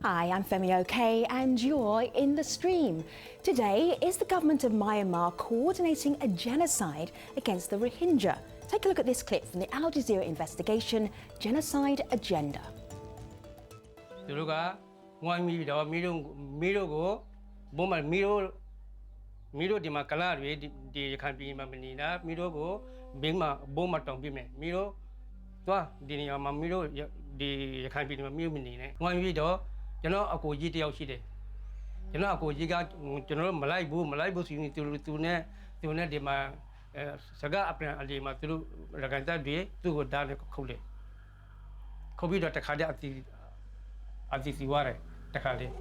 Hi, I'm Femi OK, and you're in the stream. Today, is the government of Myanmar coordinating a genocide against the Rohingya? Take a look at this clip from the Al Jazeera investigation, Genocide Agenda. သူတို့ကဝိုင်းပြီးတော့မီးတို့ကိုဘုံမှာမီးတို့ဒီမှာကလာတွေဒီရခိုင်ပြည်မှာမနေတာမီးတို့ကိုဘင်းမှာဘုံမှာတောင်ပြမယ်မီးတို့သွားဒီနေရာမှာမီးတို့ဒီရခိုင်ပြည်မှာမီးမနေနဲ့ဝိုင်းပြီးတော့ကျွန်တော်အကိုကြီးတယောက်ရှိတယ်ကျွန်တော်အကိုကြီးကကျွန်တော်မလိုက်ဘူးဆိုရင်သူနဲ့ဒီမှာစကားအပြန်အလီမှာသူတို့ရခိုင်တပ်တွေသူ့ကိုဓာတ်နဲ့ခုတ်တယ်ခုတ်ပြီးတော့တခါတည်းအတီစီဝါရဲတခါတည်း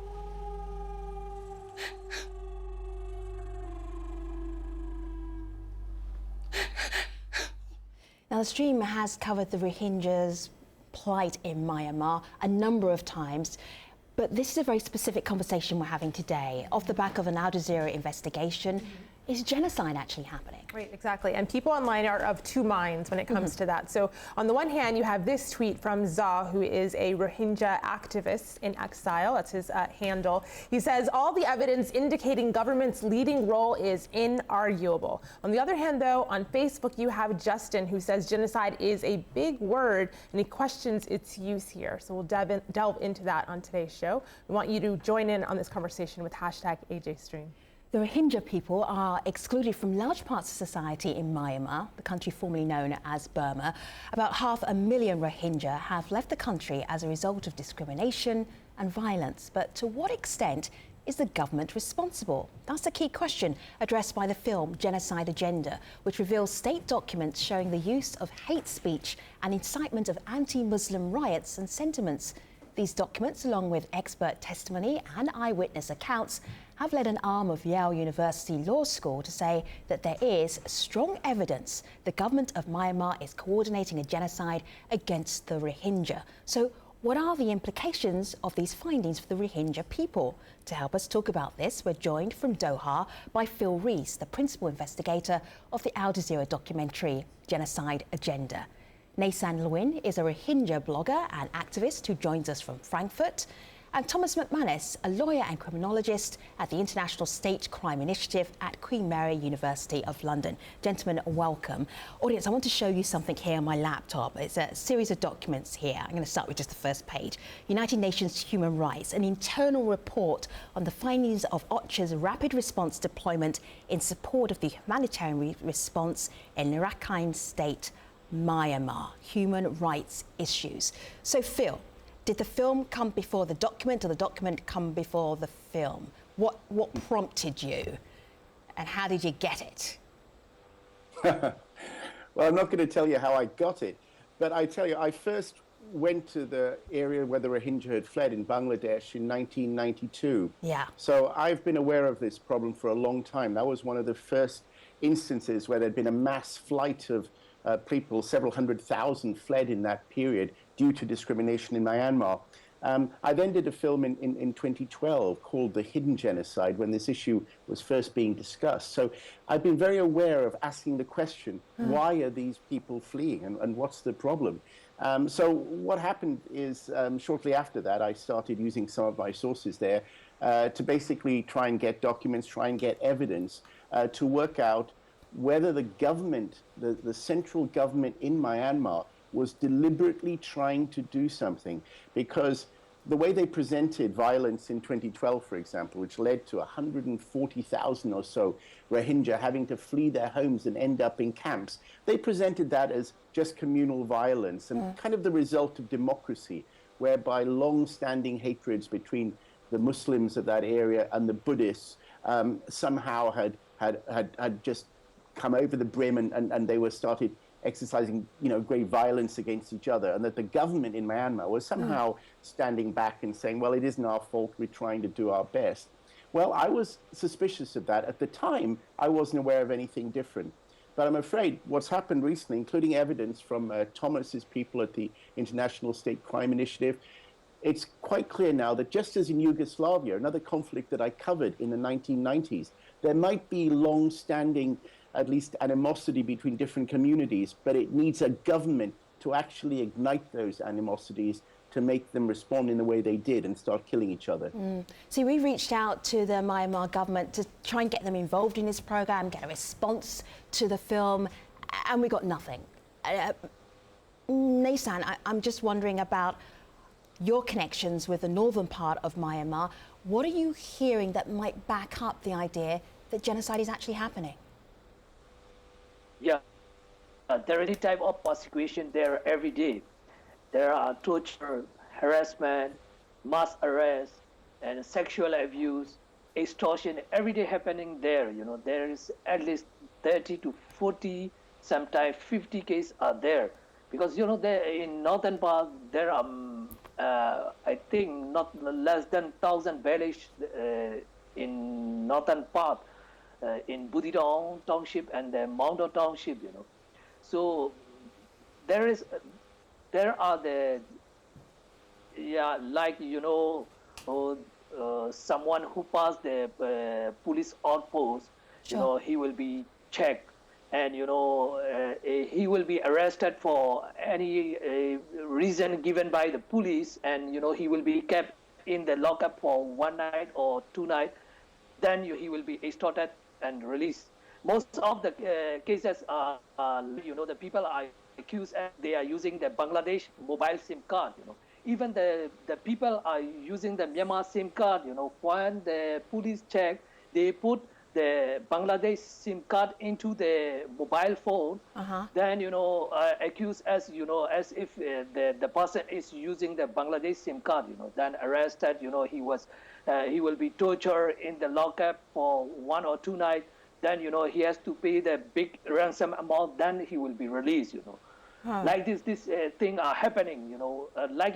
Now, the stream has covered the Rohingya's plight in Myanmar a number of times, but this is a very specific conversation we're having today. Off the back of an Al Jazeera investigation, is genocide actually happening? Right, exactly. And people online are of two minds when it comes to that. So on the one hand, you have this tweet from Za, who is a Rohingya activist in exile. That's his handle. He says, all the evidence indicating government's leading role is inarguable. On the other hand, though, on Facebook, you have Justin, who says genocide is a big word, and he questions its use here. So we'll delve into that on today's show. We want you to join in on this conversation with #AJStream. The Rohingya people are excluded from large parts of society in Myanmar, the country formerly known as Burma. About 500,000 Rohingya have left the country as a result of discrimination and violence. But to what extent is the government responsible? That's the key question addressed by the film Genocide Agenda, which reveals state documents showing the use of hate speech and incitement of anti-Muslim riots and sentiments. These documents, along with expert testimony and eyewitness accounts, have led an arm of Yale University Law School to say that there is strong evidence the government of Myanmar is coordinating a genocide against the Rohingya. So what are the implications of these findings for the Rohingya people? To help us talk about this, we're joined from Doha by Phil Rees, the principal investigator of the Al Jazeera documentary Genocide Agenda. Nasan Lewin is a Rohingya blogger and activist who joins us from Frankfurt. And Thomas McManus, a lawyer and criminologist at the International State Crime Initiative at Queen Mary University of London. Gentlemen, welcome. Audience, I want to show you something here on my laptop. It's a series of documents here. I'm going to start with just the first page. United Nations Human Rights, an internal report on the findings of OCHA's rapid response deployment in support of the humanitarian response in Rakhaing State, Myanmar, human rights issues. So, Phil, did the film come before the document or the document come before the film? What prompted you and how did you get it? Well, I'm not going to tell you how I got it, but I tell you, I first went to the area where the Rohingya had fled in Bangladesh in 1992. Yeah. So I've been aware of this problem for a long time. That was one of the first instances where there'd been a mass flight of people, several hundred thousand fled in that period due to discrimination in Myanmar. I then did a film in 2012 called The Hidden Genocide when this issue was first being discussed. So I've been very aware of asking the question, why are these people fleeing and what's the problem? So what happened is shortly after that, I started using some of my sources there to basically try and get documents, try and get evidence to work out whether the government, the central government in Myanmar, was deliberately trying to do something, because the way they presented violence in 2012, for example, which led to 140,000 or so Rohingya having to flee their homes and end up in camps, they presented that as just communal violence and kind of the result of democracy, whereby long-standing hatreds between the Muslims of that area and the Buddhists somehow had just come over the brim and they were started exercising, great violence against each other, and that the government in Myanmar was somehow standing back and saying, well, it isn't our fault, we're trying to do our best. Well, I was suspicious of that. At the time, I wasn't aware of anything different. But I'm afraid what's happened recently, including evidence from Thomas's people at the International State Crime Initiative, it's quite clear now that just as in Yugoslavia, another conflict that I covered in the 1990s, there might be long-standing at least animosity between different communities, but it needs a government to actually ignite those animosities, to make them respond in the way they did and start killing each other. See, we reached out to the Myanmar government to try and get them involved in this program, get a response to the film, and we got nothing. Nasan, I'm just wondering about your connections with the northern part of Myanmar. What are you hearing that might back up the idea that genocide is actually happening? Yeah, there is a type of persecution there every day. There are torture, harassment, mass arrest, and sexual abuse, extortion, every day happening there. You know, there is at least 30 to 40, sometimes 50 cases are there. Because, you know, there in northern part, there are, I think, not less than 1,000 villages in northern part, in Budidong Township and the Moundo Township, you know. So there are the, yeah, like, you know, someone who passed the police outpost, you know, he will be checked. And, you know, he will be arrested for any reason given by the police. And, you know, he will be kept in the lockup for 1 night or 2 nights. Then he will be extorted and released. Most of the cases are, you know, the people are accused and they are using the Bangladesh mobile SIM card, you know. Even the people are using the Myanmar SIM card, you know. When the police check, they put the Bangladesh SIM card into the mobile phone, then, you know, accused as, you know, as if the person is using the Bangladesh SIM card, you know, then arrested, you know, he will be tortured in the lockup for 1 or 2 nights, then, you know, he has to pay the big ransom amount, then he will be released, you know. Like this thing are happening, you know, like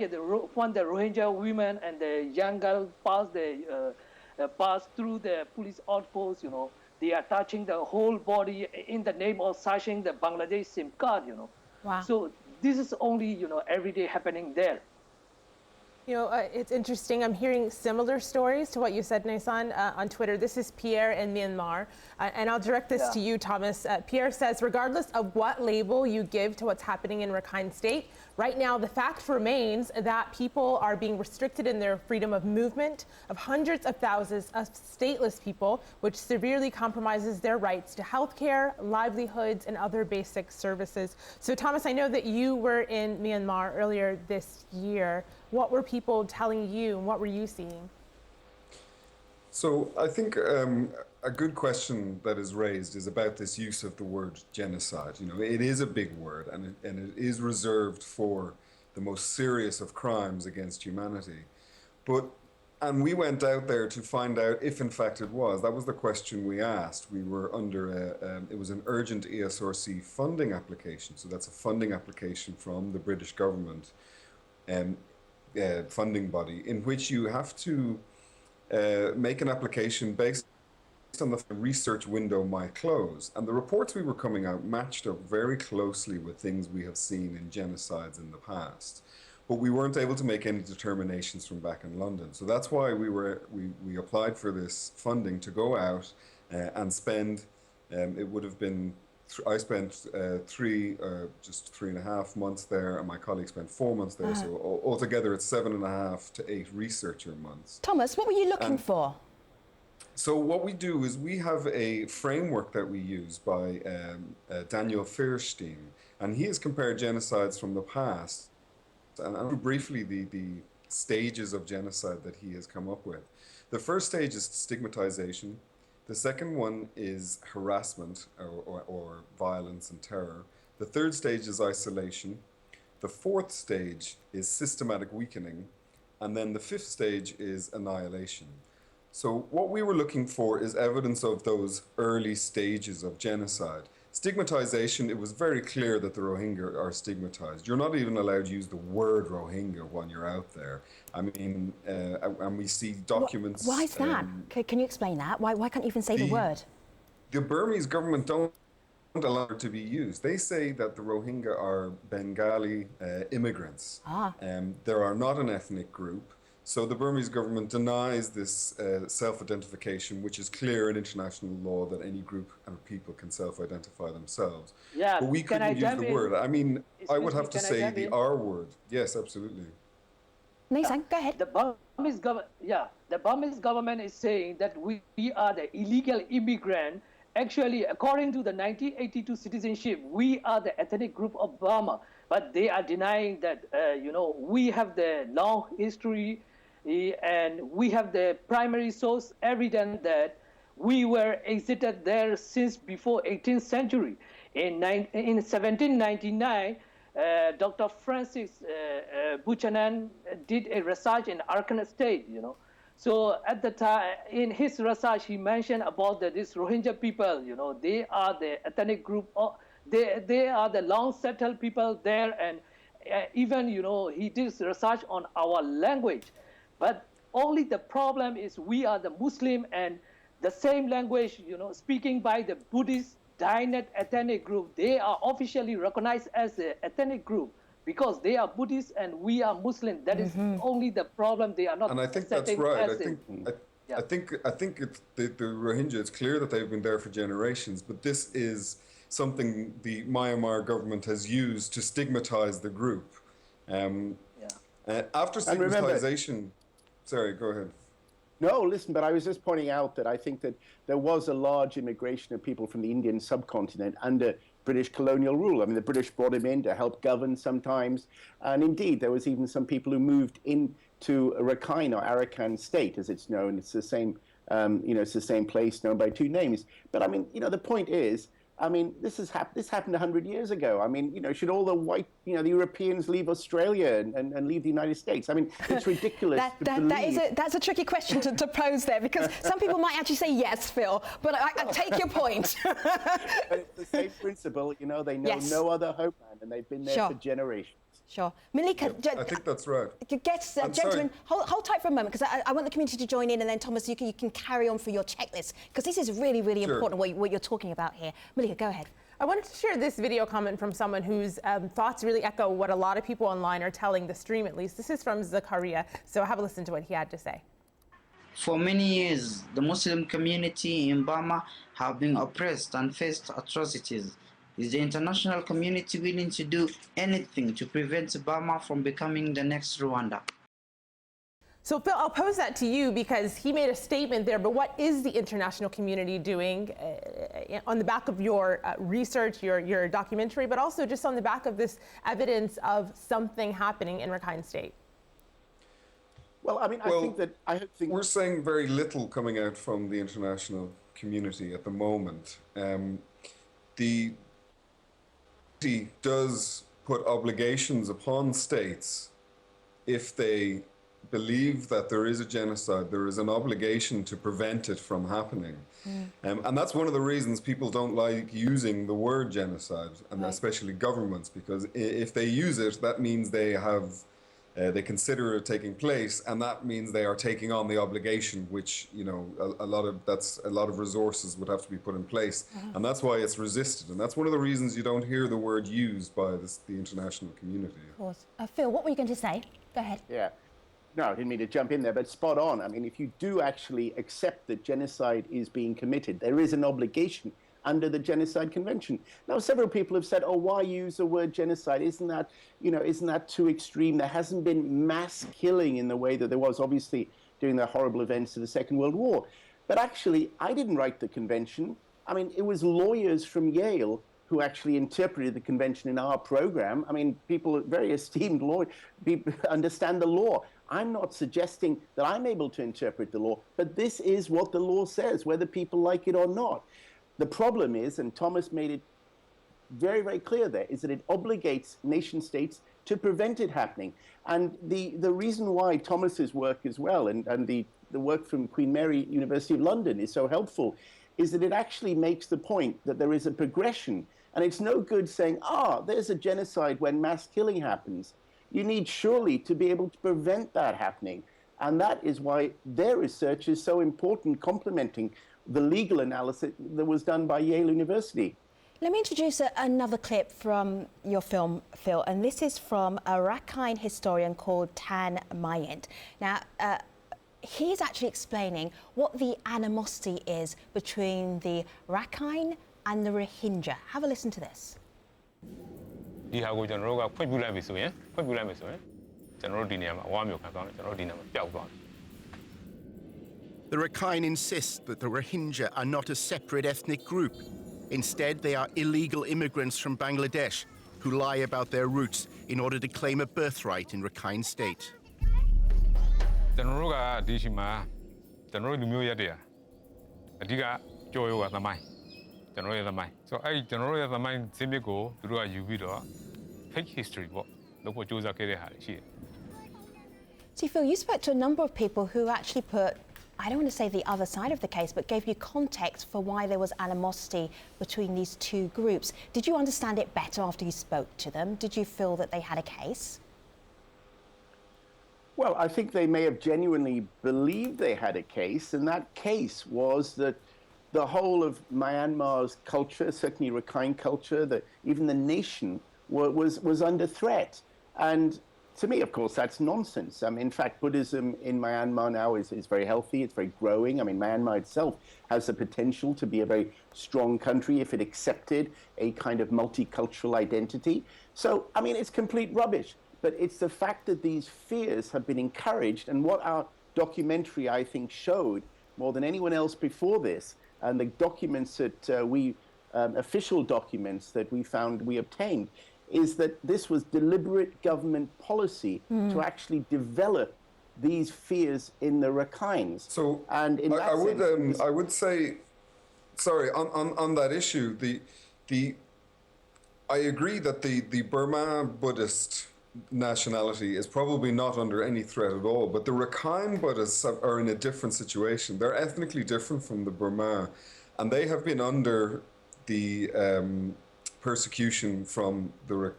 when the Rohingya women and the young girl pass through the police outpost, you know, they are touching the whole body in the name of searching the Bangladesh SIM card, you know. Wow. So this is only, you know, every day happening there. You know, it's interesting. I'm hearing similar stories to what you said, Nasan, on Twitter. This is Pierre in Myanmar, and I'll direct this to you, Thomas. Pierre says, regardless of what label you give to what's happening in Rakhaing State, right now the fact remains that people are being restricted in their freedom of movement, of hundreds of thousands of stateless people, which severely compromises their rights to healthcare, livelihoods, and other basic services. So, Thomas, I know that you were in Myanmar earlier this year. What were people telling you, and what were you seeing? So I think a good question that is raised is about this use of the word genocide. You know, it is a big word, and it is reserved for the most serious of crimes against humanity. And we went out there to find out if in fact it was. That was the question we asked. We were under it was an urgent ESRC funding application. So that's a funding application from the British government. Funding body, in which you have to make an application based on the research window might close. And the reports we were coming out matched up very closely with things we have seen in genocides in the past. But we weren't able to make any determinations from back in London. So that's why we applied for this funding to go out and spend, it would have been, I spent just 3.5 months there, and my colleague spent 4 months there. So altogether, it's 7.5 to 8 researcher months. Thomas, what were you looking for? So what we do is we have a framework that we use by Daniel Fierstein, and he has compared genocides from the past. And I'll briefly the stages of genocide that he has come up with. The first stage is stigmatization. The second one is harassment or violence and terror. The third stage is isolation. The fourth stage is systematic weakening. And then the fifth stage is annihilation. So what we were looking for is evidence of those early stages of genocide. Stigmatization, it was very clear that the Rohingya are stigmatized. You're not even allowed to use the word Rohingya when you're out there. I mean, and we see documents. Why is that? Can you explain that? Why can't you even say the word? The Burmese government don't allow it to be used. They say that the Rohingya are Bengali immigrants. They are not an ethnic group. So the Burmese government denies this self-identification, which is clear in international law that any group and people can self-identify themselves. Yeah, but we couldn't use the word. I mean, I would have to say the R word. Yes, absolutely. Nisang, go ahead. The Burmese government is saying that we are the illegal immigrant. Actually, according to the 1982 citizenship, we are the ethnic group of Burma. But they are denying that, we have the long history and we have the primary source evidence that we were exited there since before 18th century. In 1799, Dr. Francis Buchanan did a research in Rakhaing State, So at the time, in his research, he mentioned about this Rohingya people, they are the ethnic group, they are the long settled people there. And even, he did research on our language. But only the problem is we are the Muslim and the same language, speaking by the Buddhist Dainat ethnic group, they are officially recognized as an ethnic group because they are Buddhist and we are Muslim. That is only the problem. They are not. And I think that's right. I think it's the Rohingya. It's clear that they've been there for generations, but this is something the Myanmar government has used to stigmatize the group. After stigmatization, sorry, go ahead. No, listen, but I was just pointing out that I think that there was a large immigration of people from the Indian subcontinent under British colonial rule. I mean, the British brought him in to help govern sometimes. And indeed, there was even some people who moved into Rakhaing or Rakhaing State, as it's known. It's the same, it's the same place known by two names. But I mean, the point is, I mean, this happened 100 years ago. I mean, should all the white, the Europeans leave Australia and leave the United States? I mean, it's ridiculous. That's a tricky question to pose there, because some people might actually say yes, Phil, but I take your point. But it's the same principle, they know no other homeland, and they've been there for generations. Sure. Malika, I think that's right. Gentlemen, hold tight for a moment, because I want the community to join in, and then, Thomas, you can carry on for your checklist, because this is really, really important, what you're talking about here. Malika, go ahead. I wanted to share this video comment from someone whose thoughts really echo what a lot of people online are telling the stream, at least. This is from Zakaria, so have a listen to what he had to say. For many years, the Muslim community in Burma have been oppressed and faced atrocities. Is the international community willing to do anything to prevent Burma from becoming the next Rwanda? So, Phil, I'll pose that to you because he made a statement there, but what is the international community doing on the back of your research, your documentary, but also just on the back of this evidence of something happening in Rakhaing State? Well, I mean, I think we're saying very little coming out from the international community at the moment. The does put obligations upon states if they believe that there is a genocide. There is an obligation to prevent it from happening. And that's one of the reasons people don't like using the word genocide, and especially governments, because if they use it, that means they have they consider it taking place, and that means they are taking on the obligation, which a lot of resources would have to be put in place, and that's why it's resisted, and that's one of the reasons you don't hear the word used by the international community. Of course. Phil, what were you going to say? Go ahead. Yeah. No, I didn't mean to jump in there, but spot on. I mean, if you do actually accept that genocide is being committed, there is an obligation under the Genocide Convention. Now, several people have said, "Oh, why use the word genocide? Isn't that too extreme? There hasn't been mass killing in the way that there was, obviously, during the horrible events of the Second World War." But actually, I didn't write the convention. I mean, it was lawyers from Yale who actually interpreted the convention in our program. I mean, people, very esteemed lawyers, people understand the law. I'm not suggesting that I'm able to interpret the law, but this is what the law says, whether people like it or not. The problem is, and Thomas made it very, very clear there, is that it obligates nation states to prevent it happening. And the reason why Thomas's work as well, and the work from Queen Mary University of London is so helpful, is that it actually makes the point that there is a progression. And it's no good saying, there's a genocide when mass killing happens. You need surely to be able to prevent that happening. And that is why their research is so important, complementing the legal analysis that was done by Yale University. Let me introduce another clip from your film, Phil, and this is from a Rakhaing historian called Tan Mayent. Now, he's actually explaining what the animosity is between the Rakhaing and the Rohingya. Have a listen to this. ဒီဟာကိုကျွန်တော်တို့ကဖွင့်ပြလိုက်ပြီဆိုရင် ကျွန်တော်တို့ဒီနေရာမှာအဝါမျိုးခံသွားတယ်ကျွန်တော်တို့ဒီနေရာမှာပျောက်သွားတယ် The Rakhaing insist that the Rohingya are not a separate ethnic group. Instead, they are illegal immigrants from Bangladesh who lie about their roots in order to claim a birthright in Rakhaing State. ကျွန်တော်တို့ကဒီရှိမှာကျွန်တော်တို့လူမျိုးရက်တွေအဓိကကြော်ရောကသမိုင်းကျွန်တော်တို့ရဲ့သမိုင်းဆိုတော့အဲ့ဒီကျွန်တော်တို့ရဲ့သမိုင်းစင်းမြစ်ကိုသူတို့ကယူပြီးတော့ fake history ပေါ့လို့ပြောကြိုးစားခဲ့တဲ့ဟာတွေရှိတယ် So Phil, you spoke to a number of people who actually put, I don't want to say the other side of the case, but gave you context for why there was animosity between these two groups. Did you understand it better after you spoke to them? Did you feel that they had a case? Well, I think they may have genuinely believed they had a case, and that case was that the whole of Myanmar's culture, certainly Rakhaing culture, that even the nation was under threat. And to me, of course, that's nonsense. In fact, Buddhism in Myanmar now is very healthy, it's very growing. I mean, Myanmar itself has the potential to be a very strong country if it accepted a kind of multicultural identity. So, I mean, it's complete rubbish. But it's the fact that these fears have been encouraged, and what our documentary, I think, showed more than anyone else before this, and the documents that official documents that we obtained, is that this was deliberate government policy to actually develop these fears in the Rakhaings. So and in that I would say, sorry, on that issue, I agree that the Burma Buddhist nationality is probably not under any threat at all, but the Rakhaing Buddhists are in a different situation. They're ethnically different from the Burma, and they have been under the persecution from the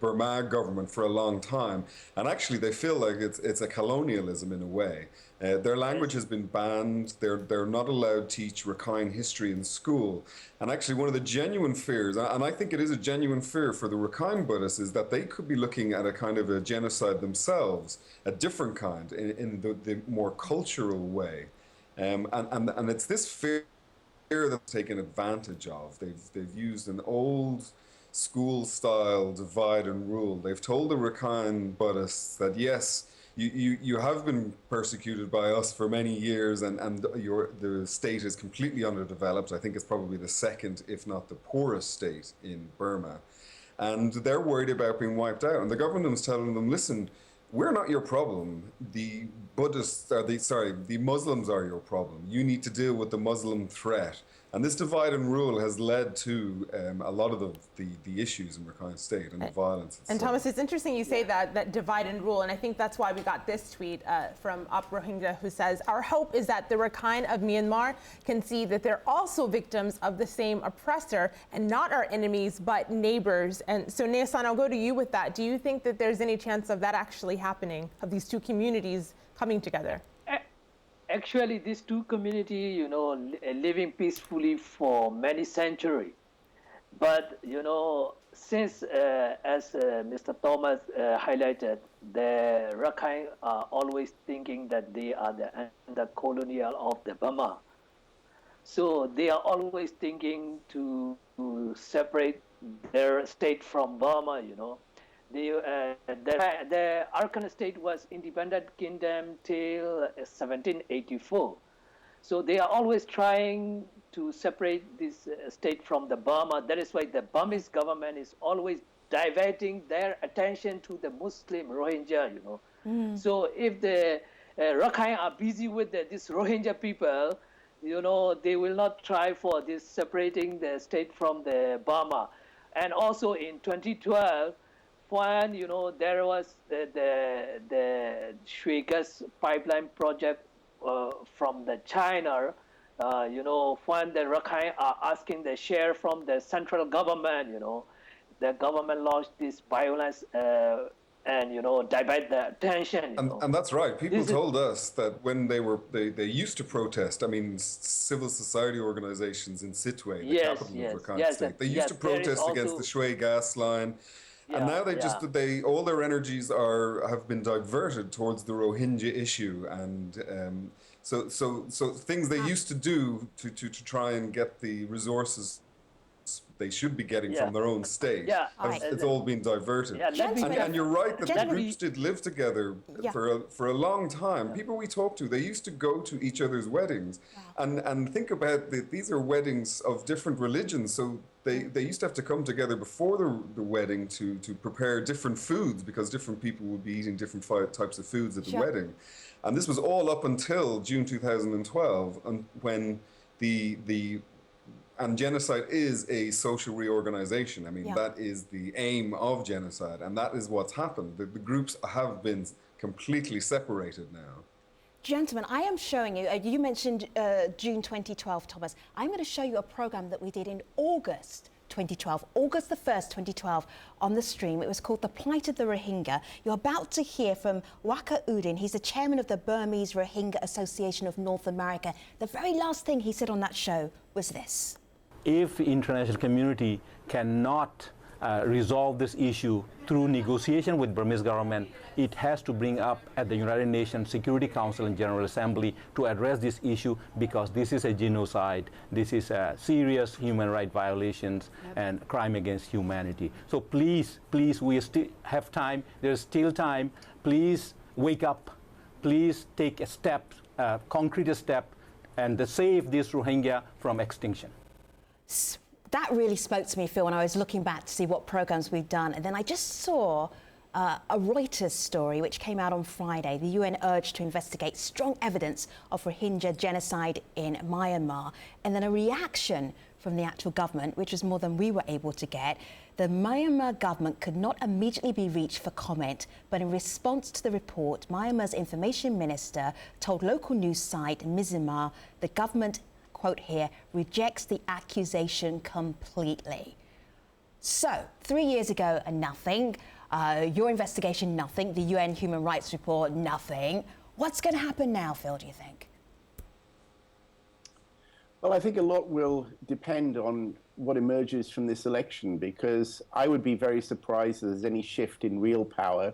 Burma government for a long time, and actually they feel like it's a colonialism in a way. Their language has been banned. They're not allowed to teach Rakhaing history in school. And actually one of the genuine fears, and I think it is a genuine fear for the Rakhaing Buddhists, is that they could be looking at a kind of a genocide themselves, a different kind, in the more cultural way. And it's this fear that's taken advantage of. They've used an old school-style divide and rule. They've told the Rakhaing Buddhists that yes, you have been persecuted by us for many years, and the state is completely underdeveloped. I think it's probably the second, if not the poorest state in Burma. And they're worried about being wiped out. And the government is telling them, listen, we're not your problem. The the Muslims are your problem. You need to deal with the Muslim threat. And this divide and rule has led to a lot of the issues in Rakhaing State and the violence. And Thomas, it's interesting you say that divide and rule, and I think that's why we got this tweet from Up Rohingya, who says, our hope is that the Rakhaing of Myanmar can see that they're also victims of the same oppressor and not our enemies, but neighbors. And so, Neasan, I'll go to you with that. Do you think that there's any chance of that actually happening, of these two communities coming together? Actually, these two communities, living peacefully for many centuries. But, since, as Mr. Thomas highlighted, the Rakhaing are always thinking that they are the colonial of the Burma. So they are always thinking to separate their state from Burma, The Rakhaing State was independent kingdom till 1784. So they are always trying to separate this state from the Burma. That is why the Burmese government is always diverting their attention to the Muslim Rohingya, So if the Rakhaing are busy with this Rohingya people, they will not try for this separating the state from the Burma. And also in 2012, when there was the Shui Gas pipeline project from the China, when the Rakhaing are asking the share from the central government, the government launched this violence and divide the attention. And that's right. People told us that when they used to protest. I mean, civil society organizations in Sittwe, the capital of Rakhaing State, they used to protest against the Shui gas line. And now all their energies have been diverted towards the Rohingya issue, and so things they used to do to try and get the resources they should be getting Yeah. from their own state. Yeah. It's all been diverted. Yeah, let me- And you're right that the Gentlemen- groups did live together Yeah. for a long time. People we talked to, they used to go to each other's weddings. And think about that, these are weddings of different religions, so they used to have to come together before the wedding to prepare different foods, because different people would be eating different types of foods at the Sure. wedding. And this was all up until June 2012, when and genocide is a social reorganization. I mean, Yeah. that is the aim of genocide, and that is what's happened. The groups have been completely separated now. Gentlemen, I am showing you, you mentioned June 2012, Thomas. I'm going to show you a program that we did in August 2012, August the 1st, 2012, on the stream. It was called The Plight of the Rohingya. You're about to hear from Waka Udin. He's the chairman of the Burmese Rohingya Association of North America. The very last thing he said on that show was this. If the international community cannot resolve this issue through negotiation with Burmese government, it has to bring up at the United Nations Security Council and General Assembly to address this issue, because this is a genocide, this is a serious human rights violations and crime against humanity. So please, we still have time, there's still time, please wake up, please take a step, a concrete step, and to save this Rohingya from extinction. That really spoke to me, Phil, when I was looking back to see what programs we've done. And then I just saw a Reuters story which came out on Friday. The UN urged to investigate strong evidence of Rohingya genocide in Myanmar. And then a reaction from the actual government, which was more than we were able to get. The Myanmar government could not immediately be reached for comment, but in response to the report, Myanmar's information minister told local news site Myanmar the government, quote here, rejects the accusation completely. So, 3 years ago, nothing. Your investigation, nothing. The UN Human Rights Report, nothing. What's going to happen now, Phil, do you think? Well, I think a lot will depend on what emerges from this election, because I would be very surprised if there's any shift in real power.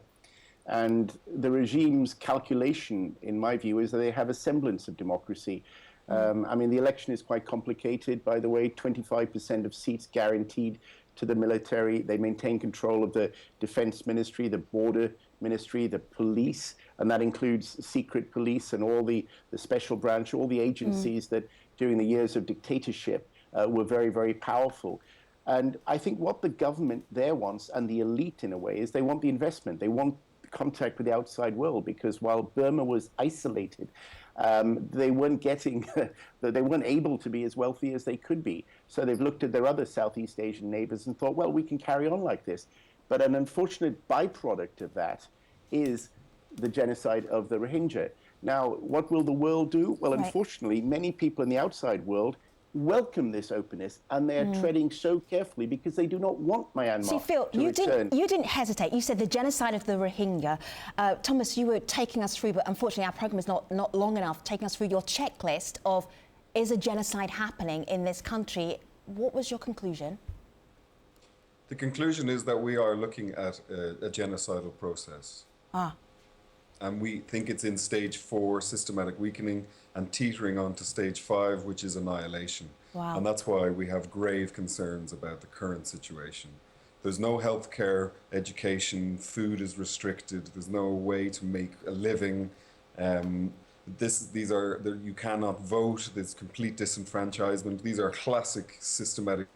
And the regime's calculation, in my view, is that they have a semblance of democracy. I mean, the election is quite complicated, by the way. 25% of seats guaranteed to the military. They maintain control of the defense ministry, the border ministry, the police, and that includes secret police and all the special branch, all the agencies that during the years of dictatorship were very, very powerful. And I think what the government there wants, and the elite in a way, is they want the investment. They want contact with the outside world, because while Burma was isolated, they weren't getting, they weren't able to be as wealthy as they could be. So they've looked at their other Southeast Asian neighbors and thought, well, we can carry on like this. But an unfortunate byproduct of that is the genocide of the Rohingya. Now, what will the world do? Well, unfortunately, many people in the outside world welcome this openness, and they're treading so carefully because they do not want Myanmar See, Phil, to return. you didn't hesitate. You said the genocide of the Rohingya. Thomas, you were taking us through, but unfortunately our program is not long enough, taking us through your checklist of, is a genocide happening in this country? What was your conclusion? The conclusion is that we are looking at a genocidal process. And we think it's in stage 4, systematic weakening, and teetering on to stage 5, which is annihilation. Wow. And that's why we have grave concerns about the current situation. There's no healthcare, education, food is restricted, there's no way to make a living. You cannot vote, there's complete disenfranchisement. These are classic systematic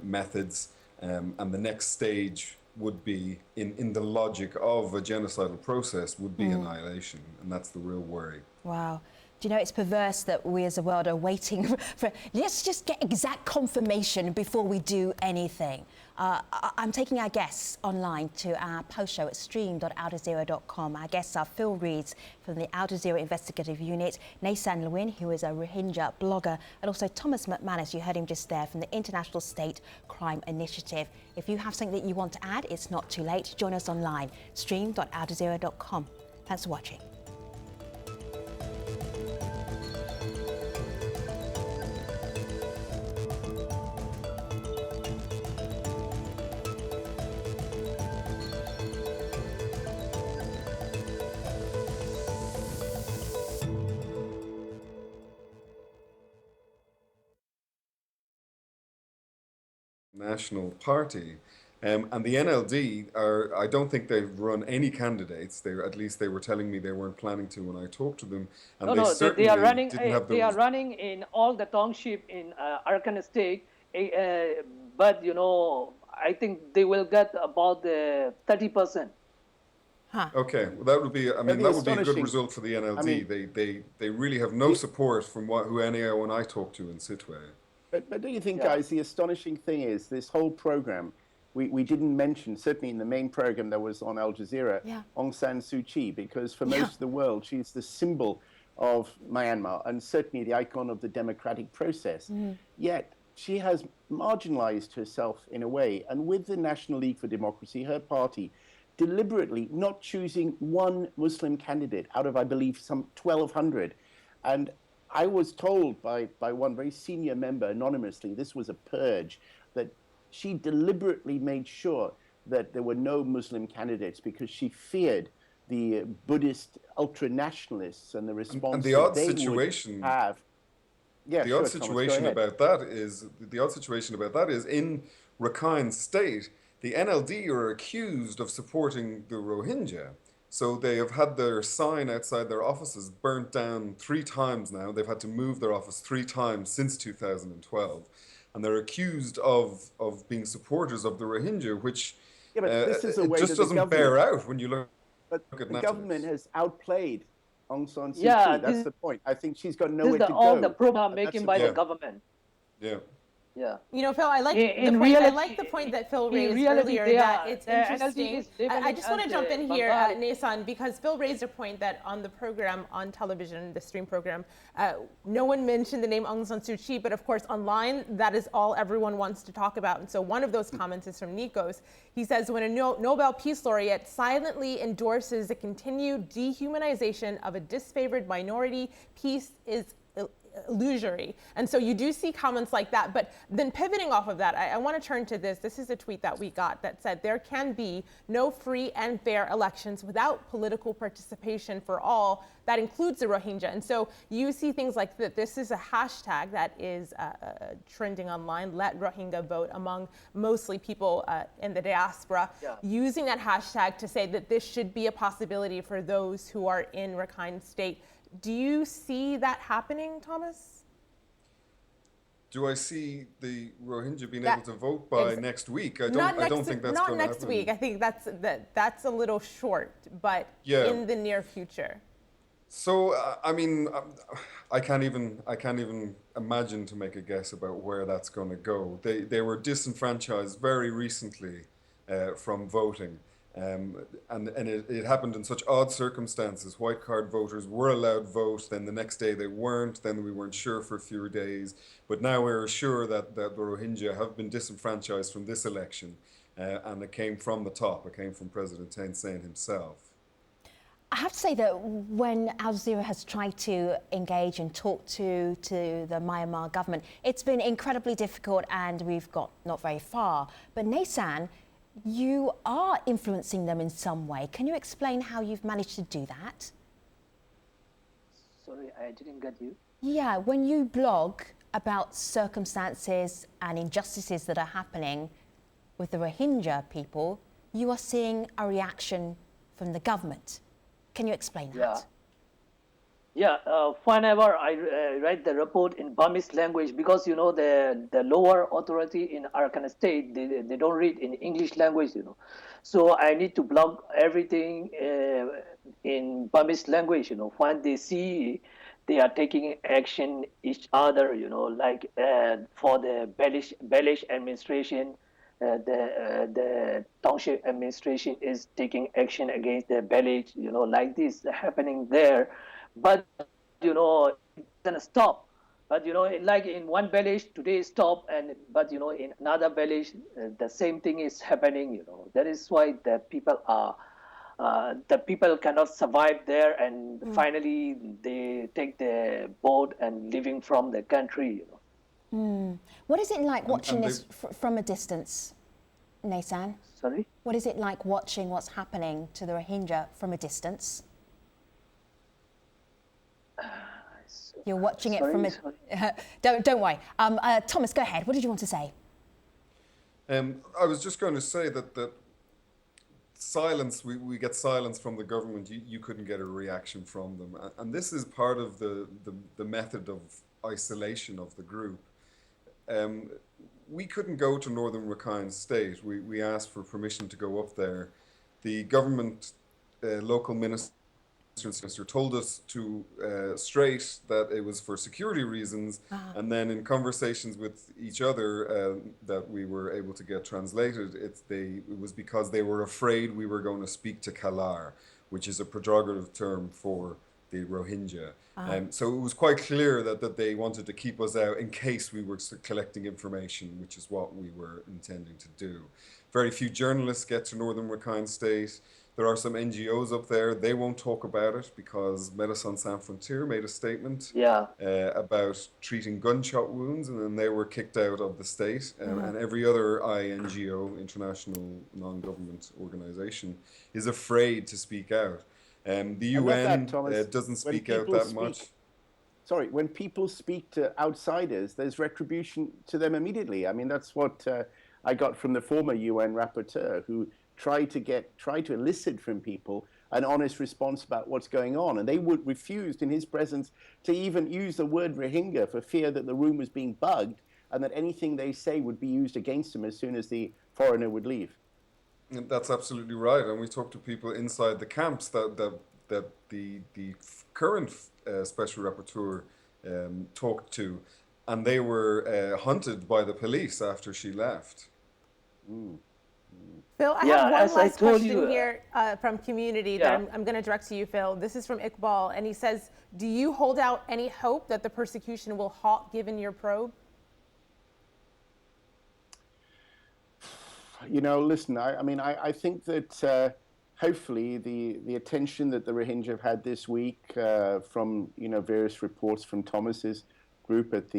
methods, and the next stage would be, in the logic of a genocidal process, would be annihilation, and that's the real worry. Wow. Do you know, it's perverse that we as a world are waiting for, let's just get exact confirmation before we do anything. I'm taking our guests online to our post show at stream.aljazeera.com. Our guests are Phil Reeds from the Al Jazeera Investigative Unit, Nasan Lewin, who is a Rohingya blogger, and also Thomas McManus, you heard him just there, from the International State Crime Initiative. If you have something that you want to add, it's not too late. Join us online, stream.aljazeera.com. Thanks for watching. National Party. And the NLD are, I don't think they've run any candidates. At least they were telling me they weren't planning to when I talked to them. And No, they are running. didn't have They are running in all the township in Rakhaing State, but I think they will get about the 30%. Huh. Okay, well, that would be. I mean, that would be a good astonishing. result for the NLD. I mean, they really have no support from who anyone I talked to in Sittwe. But do you think, guys, the astonishing thing is this whole program, we didn't mention, certainly in the main program that was on Al Jazeera, Aung San Suu Kyi, because for most of the world, she's the symbol of Myanmar and certainly the icon of the democratic process. Yet she has marginalized herself in a way. And with the National League for Democracy, her party, deliberately not choosing one Muslim candidate out of, I believe, some 1,200. And I was told by one very senior member anonymously, this was a purge, that she deliberately made sure that there were no Muslim candidates because she feared the Buddhist ultra-nationalists and the response and the odd they situation would have. Yeah, the sure, odd situation about that is in Rakhaing State, the NLD are accused of supporting the Rohingya. So they have had their sign outside their offices burnt down 3 times now. They've had to move their office 3 times since 2012. And they're accused of being supporters of the Rohingya, which this is a way just that doesn't bear out when you look at the government has outplayed Aung San Suu Kyi. Yeah, That's the point. I think she's got This nowhere is to all go. the program That's making the by the point. government. Yeah. Yeah. Phil, I like I like the point that Phil raised earlier that it's interesting. I just want to jump in here, Nason, because Phil raised a point that on the program, on television, the stream program, no one mentioned the name Aung San Suu Kyi, but of course online, that is all everyone wants to talk about. And so one of those comments is from Nikos. He says, when a Nobel Peace Laureate silently endorses the continued dehumanization of a disfavored minority, peace is illusory. And so you do see comments like that. But then pivoting off of that, I want to turn to this. This is a tweet that we got that said, there can be no free and fair elections without political participation for all. That includes the Rohingya. And so you see things like that. This is a hashtag that is trending online, let Rohingya vote, among mostly people in the diaspora, using that hashtag to say that this should be a possibility for those who are in Rakhaing State. Do you see that happening, Thomas? Do I see the Rohingya being able to vote by next week? I don't think that's going to happen. Not next week. I think that's a little short, but in the near future. So I mean, I can't even imagine to make a guess about where that's going to go. They were disenfranchised very recently from voting. And it happened in such odd circumstances. White card voters were allowed vote, then the next day they weren't, then we weren't sure for a few days. But now we're sure that the Rohingya have been disenfranchised from this election. And it came from the top, it came from President Thein Sein himself. I have to say that when Al Jazeera has tried to engage and talk to the Myanmar government, it's been incredibly difficult and we've got not very far. But Nason, you are influencing them in some way. Can you explain how you've managed to do that? Sorry, I didn't get you. Yeah, when you blog about circumstances and injustices that are happening with the Rohingya people, you are seeing a reaction from the government. Can you explain that? Yeah, whenever I write the report in Burmese language, because the lower authority in Rakhaing State, they don't read in English language, So I need to blog everything in Burmese language, When they see they are taking action each other, like for the Balish administration, the township administration is taking action against the Balish, like this happening there. But it doesn't stop. But like in one village today stop, but in another village the same thing is happening. That is why the people cannot survive there, and finally they take the boat and leaving from the country. What is it like watching this from a distance, Nason? Sorry. What is it like watching what's happening to the Rohingya from a distance? You're watching it from a... Don't worry. Thomas, go ahead. What did you want to say? I was just going to say that silence, we get silence from the government. You couldn't get a reaction from them. And this is part of the method of isolation of the group. We couldn't go to Northern Rakhaing State. We asked for permission to go up there. The government local minister told us to straight that it was for security reasons, and then in conversations with each other that we were able to get translated, it was because they were afraid we were going to speak to Kalar, which is a pejorative term for the Rohingya. So it was quite clear that they wanted to keep us out in case we were collecting information, which is what we were intending to do. Very few journalists get to Northern Rakhaing State. There are some NGOs up there. They won't talk about it because Médecins Sans Frontières made a statement about treating gunshot wounds, and then they were kicked out of the state. And every other INGO, international non-government organization, is afraid to speak out. The UN doesn't speak out that much. Sorry, when people speak to outsiders, there's retribution to them immediately. I mean, that's what I got from the former UN rapporteur, who tried to elicit from people an honest response about what's going on. And they refused in his presence to even use the word Rohingya for fear that the room was being bugged and that anything they say would be used against them as soon as the foreigner would leave. That's absolutely right. And we talked to people inside the camps that the current special rapporteur talked to, and they were hunted by the police after she left. Phil, I have one last question here from community that I'm going to direct to you, Phil. This is from Iqbal, and he says, do you hold out any hope that the persecution will halt given your probe? You know, listen, I think that hopefully the attention that the Rohingya have had this week from, various reports from Thomas's group at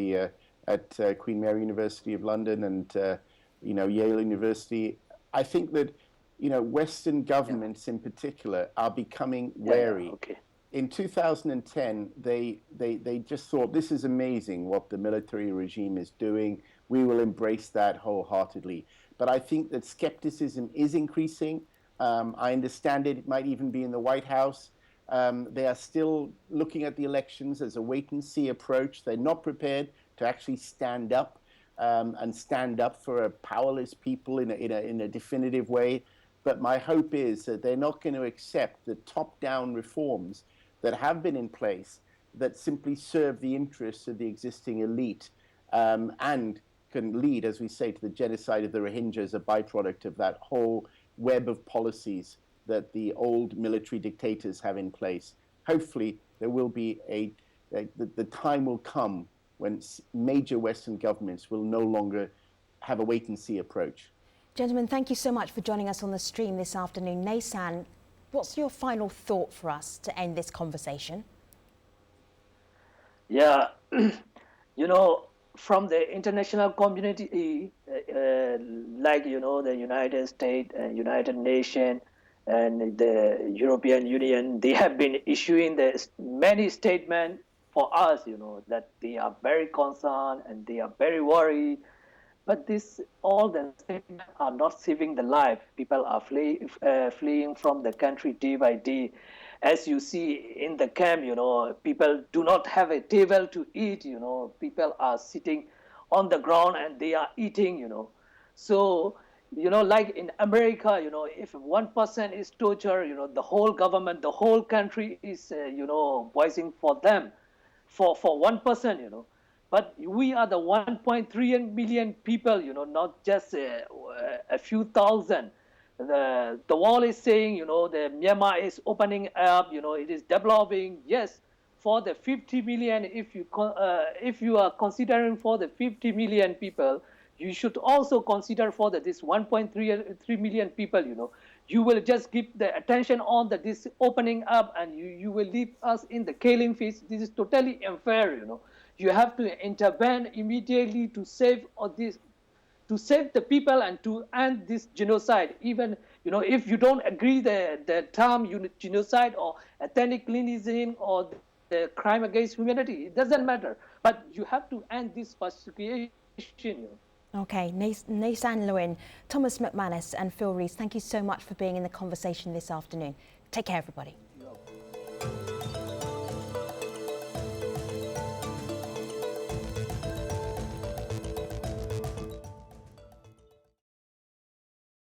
Queen Mary University of London and, Yale University, I think that, Western governments in particular are becoming wary. In 2010, they just thought, this is amazing what the military regime is doing. We will embrace that wholeheartedly. But I think that skepticism is increasing. I understand it might even be in the White House. They are still looking at the elections as a wait-and-see approach. They're not prepared to actually stand up and stand up for a powerless people in a definitive way. But my hope is that they're not going to accept the top-down reforms that have been in place that simply serve the interests of the existing elite and can lead, as we say, to the genocide of the Rohingya as a byproduct of that whole web of policies that the old military dictators have in place. Hopefully, there will be the time will come when major Western governments will no longer have a wait-and-see approach. Gentlemen, thank you so much for joining us on the stream this afternoon. Naysan, what's your final thought for us to end this conversation? Yeah, from the international community, like, the United States and United Nations and the European Union, they have been issuing many statements for us, that they are very concerned and they are very worried. But all the statements are not saving the life. People are fleeing from the country day by day. As you see in the camp, people do not have a table to eat, people are sitting on the ground and they are eating, So, like in America, if one person is tortured, the whole government, the whole country is, voicing for them, for one person, But we are the 1.3 million people, not just a few thousand. The world is saying, the Myanmar is opening up, it is developing. Yes, for the 50 million, if you are considering for the 50 million people, you should also consider for this 1.3 million people, You will just give the attention on this opening up and you will leave us in the killing phase. This is totally unfair, You have to intervene immediately to save the people and to end this genocide. Even, if you don't agree the term genocide or ethnic cleansing or the crime against humanity, it doesn't matter. But you have to end this persecution. Okay, Nasan Lewin, Thomas McManus and Phil Rees, thank you so much for being in the conversation this afternoon. Take care, everybody.